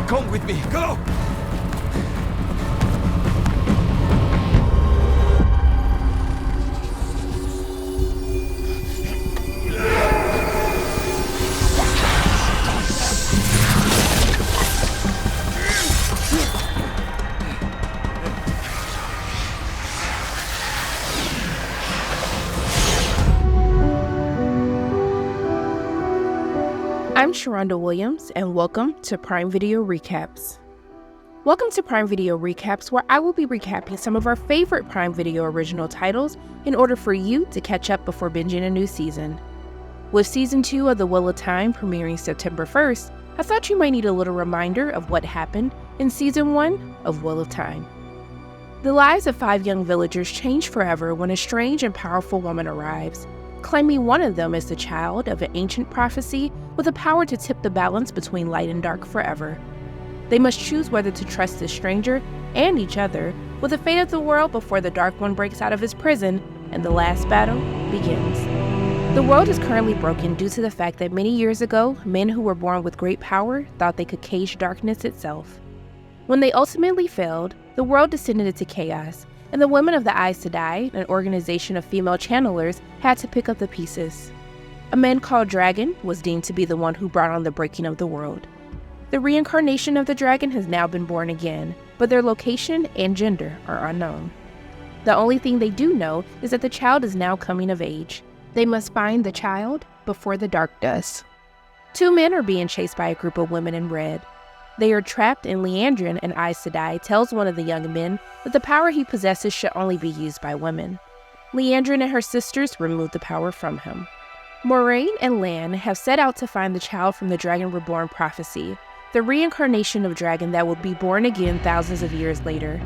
Come with me. Go! I'm Sharronda Williams, and welcome to Prime Video Recaps. Welcome to Prime Video Recaps, where I will be recapping some of our favorite Prime Video original titles in order for you to catch up before binging a new season. With Season 2 of The Wheel of Time premiering September 1st, I thought you might need a little reminder of what happened in Season 1 of Wheel of Time. The lives of 5 young villagers change forever when a strange and powerful woman arrives, claiming one of them is the child of an ancient prophecy with the power to tip the balance between light and dark forever. They must choose whether to trust this stranger and each other with the fate of the world before the Dark One breaks out of his prison and the last battle begins. The world is currently broken due to the fact that many years ago, men who were born with great power thought they could cage darkness itself. When they ultimately failed, the world descended into chaos, and the Women of the Aes Sedai, an organization of female channelers, had to pick up the pieces. A man called Dragon was deemed to be the one who brought on the breaking of the world. The reincarnation of the dragon has now been born again, but their location and gender are unknown. The only thing they do know is that the child is now coming of age. They must find the child before the dark does. 2 men are being chased by a group of women in red. They are trapped, and Liandrin, an Aes Sedai, tells one of the young men that the power he possesses should only be used by women. Liandrin and her sisters remove the power from him. Moraine and Lan have set out to find the child from the Dragon Reborn prophecy, the reincarnation of dragon that will be born again thousands of years later.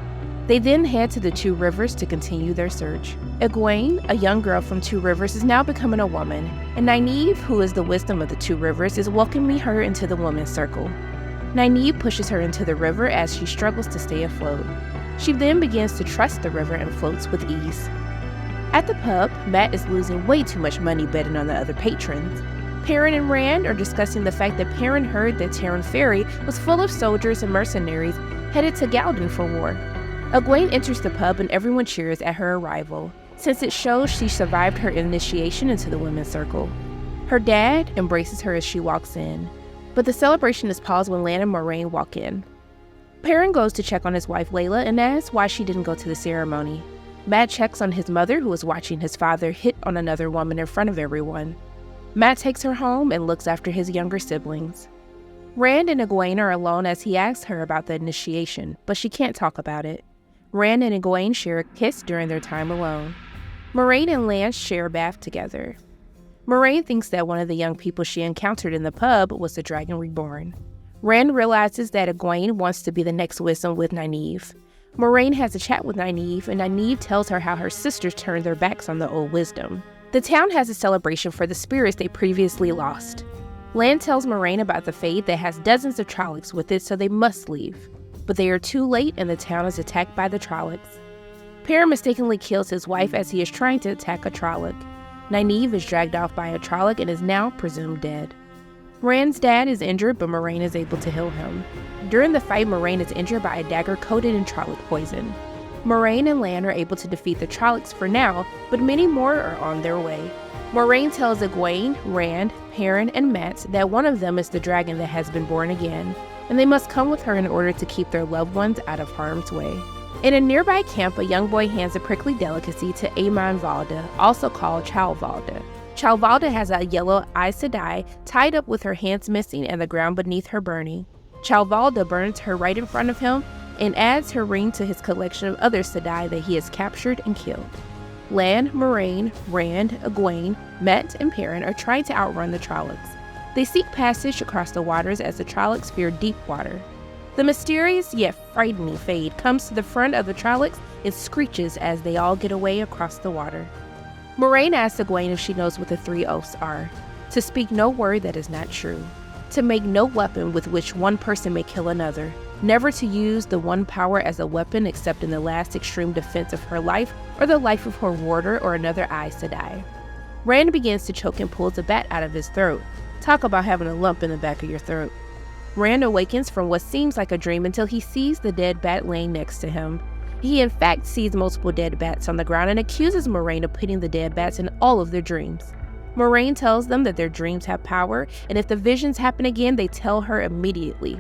They then head to the 2 Rivers to continue their search. Egwene, a young girl from 2 Rivers, is now becoming a woman, and Nynaeve, who is the wisdom of the 2 Rivers, is welcoming her into the women's circle. Nynaeve pushes her into the river as she struggles to stay afloat. She then begins to trust the river and floats with ease. At the pub, Matt is losing way too much money betting on the other patrons. Perrin and Rand are discussing the fact that Perrin heard that Terran Ferry was full of soldiers and mercenaries headed to Galden for war. Egwene enters the pub and everyone cheers at her arrival, since it shows she survived her initiation into the women's circle. Her dad embraces her as she walks in, but the celebration is paused when Lan and Moraine walk in. Perrin goes to check on his wife Layla and asks why she didn't go to the ceremony. Matt checks on his mother, who is watching his father hit on another woman in front of everyone. Matt takes her home and looks after his younger siblings. Rand and Egwene are alone as he asks her about the initiation, but she can't talk about it. Rand and Egwene share a kiss during their time alone. Moraine and Lance share a bath together. Moraine thinks that one of the young people she encountered in the pub was the Dragon Reborn. Rand realizes that Egwene wants to be the next wisdom with Nynaeve. Moraine has a chat with Nynaeve, and Nynaeve tells her how her sisters turned their backs on the old wisdom. The town has a celebration for the spirits they previously lost. Lan tells Moraine about the Fade that has dozens of Trollocs with it, so they must leave. But they are too late, and the town is attacked by the Trollocs. Perrin mistakenly kills his wife as he is trying to attack a Trolloc. Nynaeve is dragged off by a Trolloc and is now presumed dead. Rand's dad is injured, but Moraine is able to heal him. During the fight, Moraine is injured by a dagger coated in Trolloc poison. Moraine and Lan are able to defeat the Trollocs for now, but many more are on their way. Moraine tells Egwene, Rand, Perrin, and Matt that one of them is the dragon that has been born again, and they must come with her in order to keep their loved ones out of harm's way. In a nearby camp, a young boy hands a prickly delicacy to Aemon Valda, also called Chalvalda. Chalvalda has a yellow Aes Sedai tied up with her hands missing and the ground beneath her burning. Chalvalda burns her right in front of him and adds her ring to his collection of other Sedai that he has captured and killed. Lan, Moraine, Rand, Egwene, Met, and Perrin are trying to outrun the Trollocs. They seek passage across the waters as the Trollocs fear deep water. The mysterious yet frightening Fade comes to the front of the Trollocs and screeches as they all get away across the water. Moraine asks Egwene if she knows what the 3 oaths are: to speak no word that is not true, to make no weapon with which one person may kill another, never to use the one power as a weapon except in the last extreme defense of her life or the life of her warder or another Aes Sedai. Rand begins to choke and pulls a bat out of his throat. Talk about having a lump in the back of your throat. Rand awakens from what seems like a dream until he sees the dead bat laying next to him. He in fact sees multiple dead bats on the ground and accuses Moraine of putting the dead bats in all of their dreams. Moraine tells them that their dreams have power, and if the visions happen again, they tell her immediately.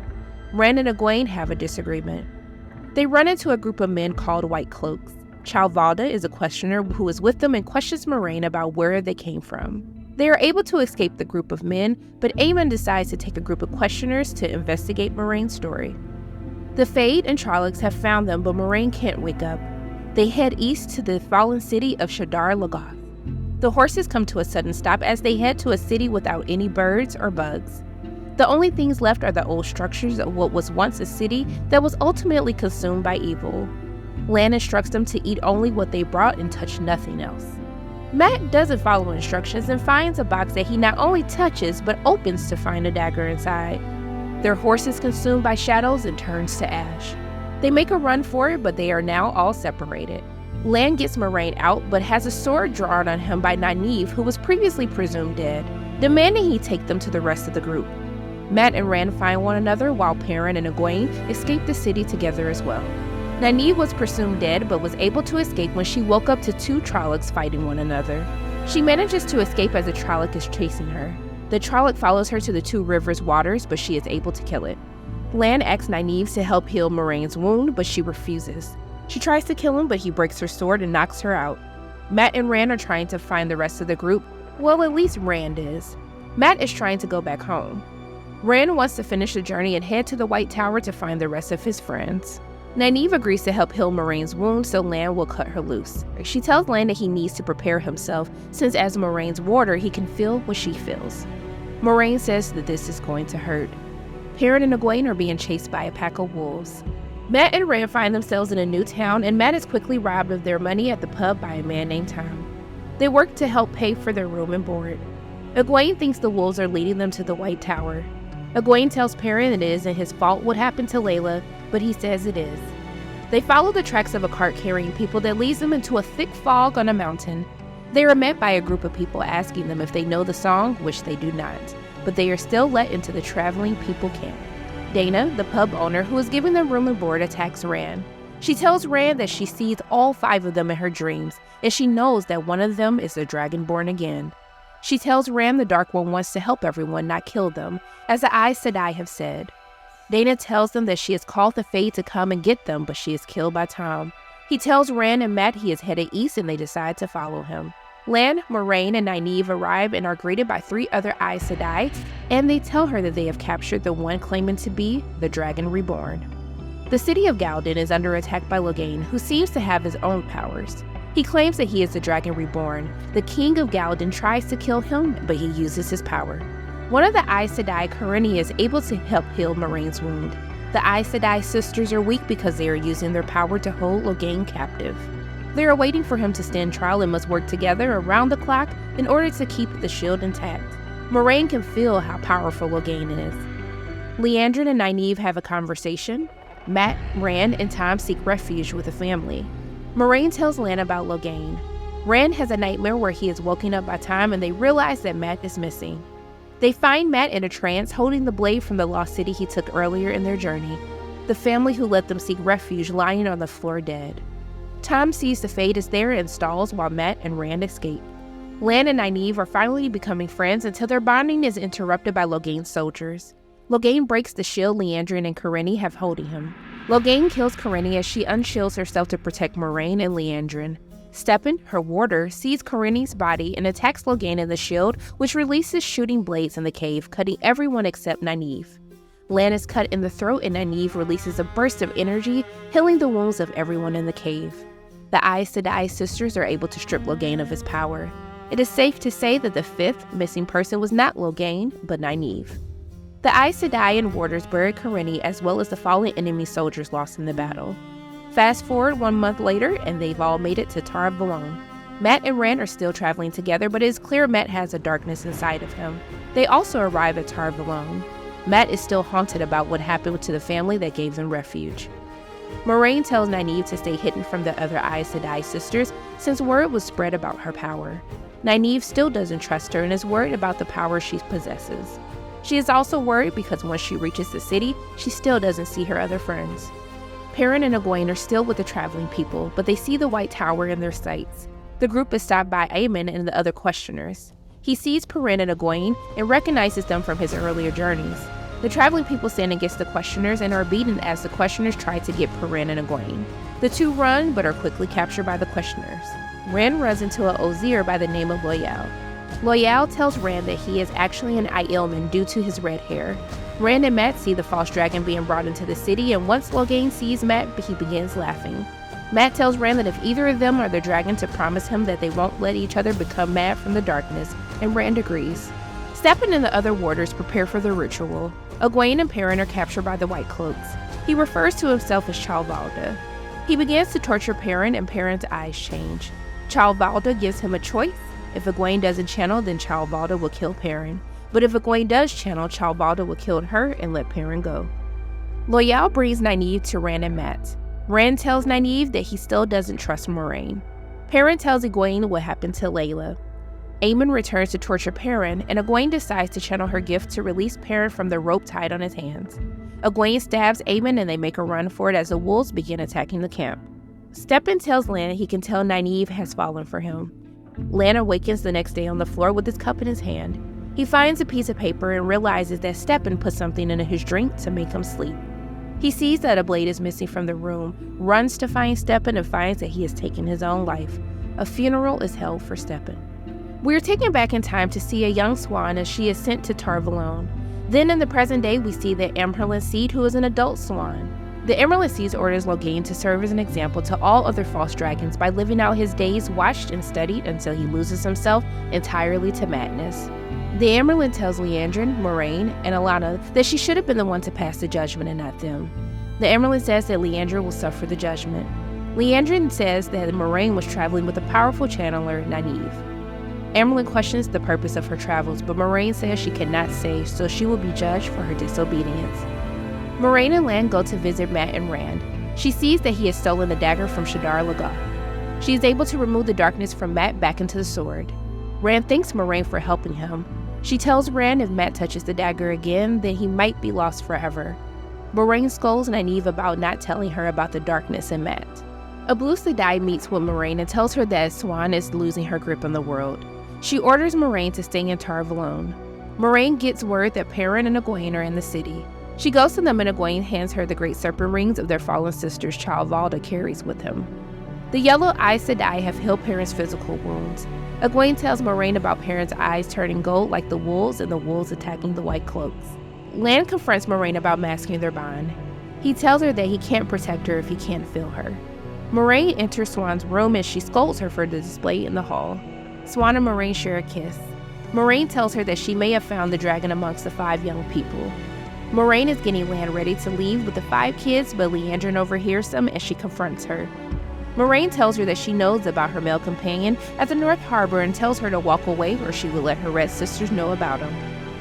Rand and Egwene have a disagreement. They run into a group of men called White Cloaks. Chalvalda is a questioner who is with them and questions Moraine about where they came from. They are able to escape the group of men, but Aemon decides to take a group of questioners to investigate Moraine's story. The Fade and Trollocs have found them, but Moraine can't wake up. They head east to the fallen city of Shadar Logoth. The horses come to a sudden stop as they head to a city without any birds or bugs. The only things left are the old structures of what was once a city that was ultimately consumed by evil. Lan instructs them to eat only what they brought and touch nothing else. Mat doesn't follow instructions and finds a box that he not only touches but opens to find a dagger inside. Their horse is consumed by shadows and turns to ash. They make a run for it, but they are now all separated. Lan gets Moraine out, but has a sword drawn on him by Nynaeve, who was previously presumed dead, demanding he take them to the rest of the group. Mat and Rand find one another while Perrin and Egwene escape the city together as well. Nynaeve was presumed dead, but was able to escape when she woke up to two Trollocs fighting one another. She manages to escape as a Trolloc is chasing her. The Trolloc follows her to the Two Rivers waters, but she is able to kill it. Lan asks Nynaeve to help heal Moraine's wound, but she refuses. She tries to kill him, but he breaks her sword and knocks her out. Mat and Rand are trying to find the rest of the group. Well, at least Rand is. Mat is trying to go back home. Rand wants to finish the journey and head to the White Tower to find the rest of his friends. Nynaeve agrees to help heal Moraine's wound, so Lan will cut her loose. She tells Lan that he needs to prepare himself, since as Moraine's warder, he can feel what she feels. Moraine says that this is going to hurt. Perrin and Egwene are being chased by a pack of wolves. Mat and Rand find themselves in a new town, and Mat is quickly robbed of their money at the pub by a man named Tom. They work to help pay for their room and board. Egwene thinks the wolves are leading them to the White Tower. Egwene tells Perrin it isn't his fault what happened to Layla, but he says it is. They follow the tracks of a cart carrying people that leads them into a thick fog on a mountain. They are met by a group of people asking them if they know the song, which they do not, but they are still let into the traveling people camp. Dana, the pub owner who is giving them room and board, attacks Rand. She tells Rand that she sees all 5 of them in her dreams, and she knows that one of them is the Dragonborn again. She tells Rand the Dark One wants to help everyone, not kill them, as the Aes Sedai have said. Dana tells them that she has called the Fae to come and get them, but she is killed by Tom. He tells Rand and Mat he is headed east, and they decide to follow him. Lan, Moraine, and Nynaeve arrive and are greeted by 3 other Aes Sedai, and they tell her that they have captured the one claiming to be the Dragon Reborn. The city of Galden is under attack by Logain, who seems to have his own powers. He claims that he is the Dragon Reborn. The king of Galden tries to kill him, but he uses his power. One of the Aes Sedai, Karenni, is able to help heal Moraine's wound. The Aes Sedai sisters are weak because they are using their power to hold Logain captive. They are waiting for him to stand trial and must work together around the clock in order to keep the shield intact. Moraine can feel how powerful Logain is. Liandrin and Nynaeve have a conversation. Mat, Rand, and Tom seek refuge with the family. Moraine tells Lan about Logain. Rand has a nightmare where he is woken up by Tom and they realize that Mat is missing. They find Mat in a trance holding the blade from the lost city he took earlier in their journey. The family who let them seek refuge lying on the floor dead. Tom sees the Fade is there and stalls while Mat and Rand escape. Lan and Nynaeve are finally becoming friends until their bonding is interrupted by Logain's soldiers. Logain breaks the shield Liandrin and Karenni have holding him. Logain kills Karenni as she unshields herself to protect Moraine and Liandrin. Stepin, her warder, sees Karenni's body and attacks Logain in the shield, which releases shooting blades in the cave, cutting everyone except Nynaeve. Lan is cut in the throat and Nynaeve releases a burst of energy, healing the wounds of everyone in the cave. The Aes Sedai sisters are able to strip Logain of his power. It is safe to say that the 5th missing person was not Logain, but Nynaeve. The Aes Sedai and warders buried Karenni as well as the fallen enemy soldiers lost in the battle. Fast forward 1 month later, and they've all made it to Tar Valon. Mat and Rand are still traveling together, but it is clear Mat has a darkness inside of him. They also arrive at Tar Valon. Mat is still haunted about what happened to the family that gave them refuge. Moraine tells Nynaeve to stay hidden from the other Aes Sedai sisters since word was spread about her power. Nynaeve still doesn't trust her and is worried about the power she possesses. She is also worried because once she reaches the city, she still doesn't see her other friends. Perrin and Egwene are still with the traveling people, but they see the White Tower in their sights. The group is stopped by Aemon and the other questioners. He sees Perrin and Egwene and recognizes them from his earlier journeys. The traveling people stand against the questioners and are beaten as the questioners try to get Perrin and Egwene. The two run, but are quickly captured by the questioners. Rand runs into an Ozir by the name of Loial. Loial tells Rand that he is actually an Aielman due to his red hair. Rand and Mat see the false dragon being brought into the city, and once Logain sees Mat, he begins laughing. Mat tells Rand that if either of them are the dragon to promise him that they won't let each other become mad from the darkness, and Rand agrees. Steppen and the other warders prepare for the ritual. Egwene and Perrin are captured by the White Cloaks. He refers to himself as Chalvalda. He begins to torture Perrin, and Perrin's eyes change. Chalvalda gives him a choice. If Egwene doesn't channel, then Chalvalda will kill Perrin. But if Egwene does channel, Chalvalda will kill her and let Perrin go. Loial brings Nynaeve to Rand and Mat. Rand tells Nynaeve that he still doesn't trust Moiraine. Perrin tells Egwene what happened to Layla. Aemon returns to torture Perrin, and Egwene decides to channel her gift to release Perrin from the rope tied on his hands. Egwene stabs Aemon and they make a run for it as the wolves begin attacking the camp. Steppen tells Lan he can tell Nynaeve has fallen for him. Lan awakens the next day on the floor with his cup in his hand. He finds a piece of paper and realizes that Steppen put something in his drink to make him sleep. He sees that a blade is missing from the room, runs to find Steppen and finds that he has taken his own life. A funeral is held for Steppen. We are taken back in time to see a young swan as she is sent to Tar Valon. Then in the present day, we see the Amyrlin Seed, who is an adult swan. The Amyrlin Seed orders Logain to serve as an example to all other false dragons by living out his days watched and studied until he loses himself entirely to madness. The Amyrlin tells Liandrin, Moiraine, and Alanna that she should have been the one to pass the judgment and not them. The Amyrlin says that Liandrin will suffer the judgment. Liandrin says that Moiraine was traveling with a powerful channeler, Nynaeve. Amyrlin questions the purpose of her travels, but Moiraine says she cannot say, so she will be judged for her disobedience. Moiraine and Lan go to visit Mat and Rand. She sees that he has stolen the dagger from Shadar Logoth. She is able to remove the darkness from Mat back into the sword. Rand thanks Moiraine for helping him. She tells Rand if Mat touches the dagger again, then he might be lost forever. Moiraine scolds Nynaeve about not telling her about the darkness in Mat. Ablus Sedai meets with Moiraine and tells her that Swan is losing her grip on the world. She orders Moiraine to stay in Tar Valon. Moiraine gets word that Perrin and Egwene are in the city. She goes to them and Egwene hands her the great serpent rings of their fallen sisters Chalvalda carries with him. The yellow Aes Sedai have healed Perrin's physical wounds. Egwene tells Moiraine about Perrin's eyes turning gold like the wolves and the wolves attacking the White Cloaks. Lan confronts Moiraine about masking their bond. He tells her that he can't protect her if he can't feel her. Moiraine enters Swan's room and she scolds her for the display in the hall. Swan and Moiraine share a kiss. Moiraine tells her that she may have found the dragon amongst the 5 young people. Moiraine is getting Lan ready to leave with the 5 kids, but Liandrin overhears them and she confronts her. Moiraine tells her that she knows about her male companion at the North Harbor and tells her to walk away or she will let her red sisters know about him.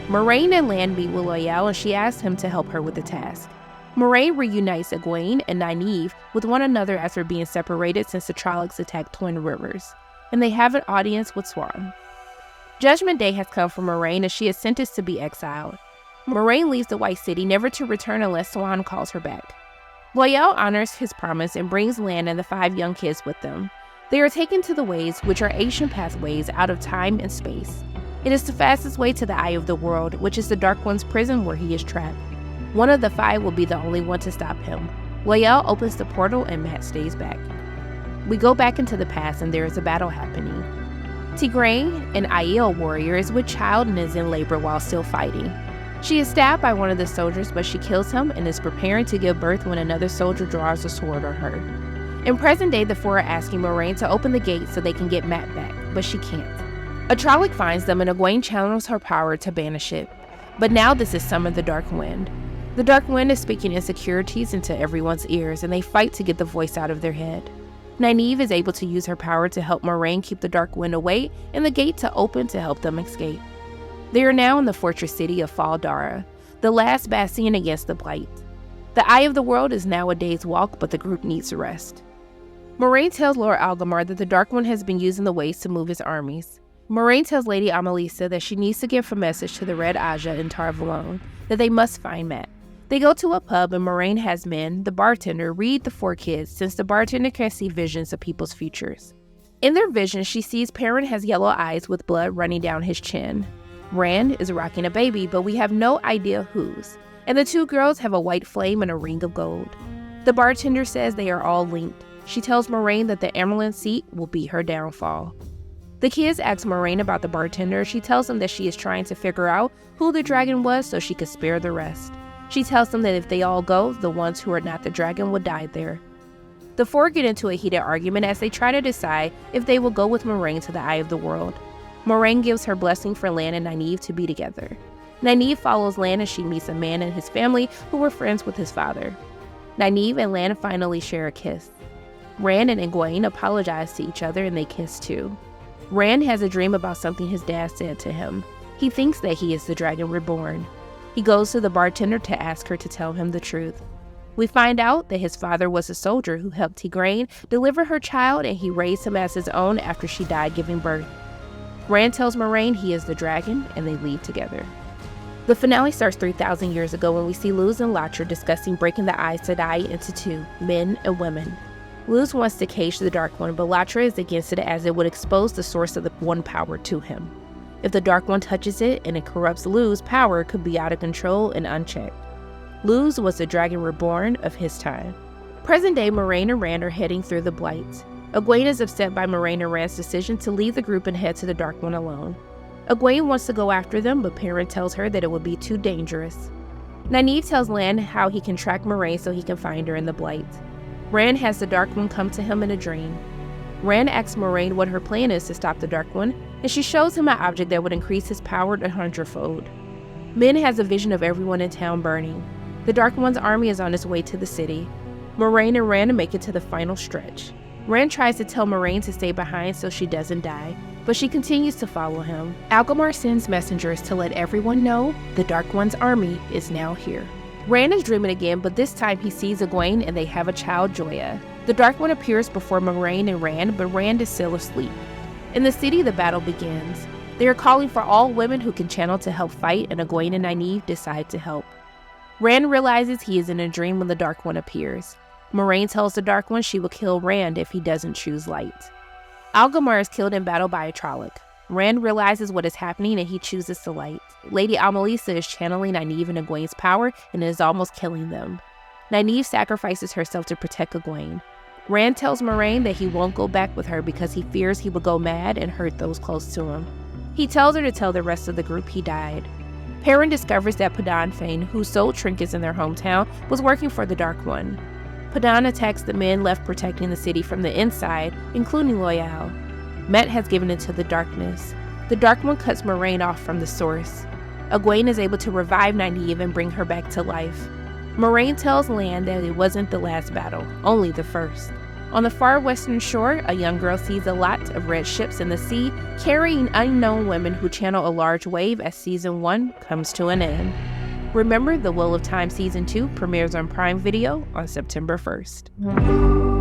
Moiraine and Lan meet with Loial and she asks him to help her with the task. Moiraine reunites Egwene and Nynaeve with one another after being separated since the Trollocs attacked Twin Rivers, and they have an audience with Swan. Judgment Day has come for Moiraine as she is sentenced to be exiled. Moiraine leaves the White City, never to return unless Swan calls her back. Loial honors his promise and brings Lan and the 5 young kids with them. They are taken to the Ways, which are ancient pathways out of time and space. It is the fastest way to the Eye of the World, which is the Dark One's prison where he is trapped. One of the 5 will be the only one to stop him. Loial opens the portal and Mat stays back. We go back into the past and there is a battle happening. Tigraine, an Aiel warrior, is with child and is in labor while still fighting. She is stabbed by one of the soldiers, but she kills him and is preparing to give birth when another soldier draws a sword on her. In present day, the 4 are asking Moiraine to open the gate so they can get Mat back, but she can't. A Trolloc finds them and Egwene channels her power to banish it. But now this is summoned the Dark Wind. The Dark Wind is speaking insecurities into everyone's ears and they fight to get the voice out of their head. Nynaeve is able to use her power to help Moiraine keep the Dark Wind away and the gate to open to help them escape. They are now in the fortress city of Fal Dara, the last bastion against the Blight. The Eye of the World is now a day's walk, but the group needs a rest. Moiraine tells Lord Algamar that the Dark One has been using the Ways to move his armies. Moraine tells Lady Amelisa that she needs to give a message to the Red Aja in Tarvalone, that they must find Matt. They go to a pub and Moraine has Min, the bartender, read the 4 kids since the bartender can see visions of people's futures. In their vision, she sees Perrin has yellow eyes with blood running down his chin. Rand is rocking a baby, but we have no idea whose. And the 2 girls have a white flame and a ring of gold. The bartender says they are all linked. She tells Moraine that the Emerald seat will be her downfall. The kids ask Moraine about the bartender. She tells them that she is trying to figure out who the dragon was so she could spare the rest. She tells them that if they all go, the ones who are not the dragon will die there. The 4 get into a heated argument as they try to decide if they will go with Moraine to the Eye of the World. Moraine gives her blessing for Lan and Nynaeve to be together. Nynaeve follows Lan as she meets a man and his family who were friends with his father. Nynaeve and Lan finally share a kiss. Rand and Egwene apologize to each other and they kiss too. Rand has a dream about something his dad said to him. He thinks that he is the dragon reborn. He goes to the bartender to ask her to tell him the truth. We find out that his father was a soldier who helped Tigraine deliver her child and he raised him as his own after she died giving birth. Rand tells Moraine he is the dragon and they leave together. The finale starts 3,000 years ago when we see Luz and Latra discussing breaking the Aes Sedai into 2, men and women. Luz wants to cage the Dark One, but Latra is against it as it would expose the source of the One power to him. If the Dark One touches it and it corrupts Luz, power could be out of control and unchecked. Luz was the dragon reborn of his time. Present-day Moraine and Rand are heading through the Blights. Egwene is upset by Moraine and Rand's decision to leave the group and head to the Dark One alone. Egwene wants to go after them, but Perrin tells her that it would be too dangerous. Nynaeve tells Lan how he can track Moraine so he can find her in the Blights. Rand has the Dark One come to him in a dream. Rand asks Moraine what her plan is to stop the Dark One, and she shows him an object that would increase his power 100-fold. Min has a vision of everyone in town burning. The Dark One's army is on its way to the city. Moraine and Rand make it to the final stretch. Rand tries to tell Moraine to stay behind so she doesn't die, but she continues to follow him. Algamar sends messengers to let everyone know the Dark One's army is now here. Rand is dreaming again, but this time he sees Egwene and they have a child, Joya. The Dark One appears before Moraine and Rand, but Rand is still asleep. In the city, the battle begins. They are calling for all women who can channel to help fight, and Egwene and Nynaeve decide to help. Rand realizes he is in a dream when the Dark One appears. Moraine tells the Dark One she will kill Rand if he doesn't choose light. Algamar is killed in battle by a Trolloc. Rand realizes what is happening and he chooses the light. Lady Amelisa is channeling Nynaeve and Egwene's power and is almost killing them. Nynaeve sacrifices herself to protect Egwene. Rand tells Moraine that he won't go back with her because he fears he will go mad and hurt those close to him. He tells her to tell the rest of the group he died. Perrin discovers that Padan Fain, who sold trinkets in their hometown, was working for the Dark One. Padan attacks the men left protecting the city from the inside, including Loyal. Met has given into the darkness. The Dark One cuts Moraine off from the source. Egwene is able to revive Nynaeve and bring her back to life. Moraine tells Lan that it wasn't the last battle, only the first. On the far western shore, a young girl sees a lot of red ships in the sea, carrying unknown women who channel a large wave as Season 1 comes to an end. Remember, The Wheel of Time Season 2 premieres on Prime Video on September 1st.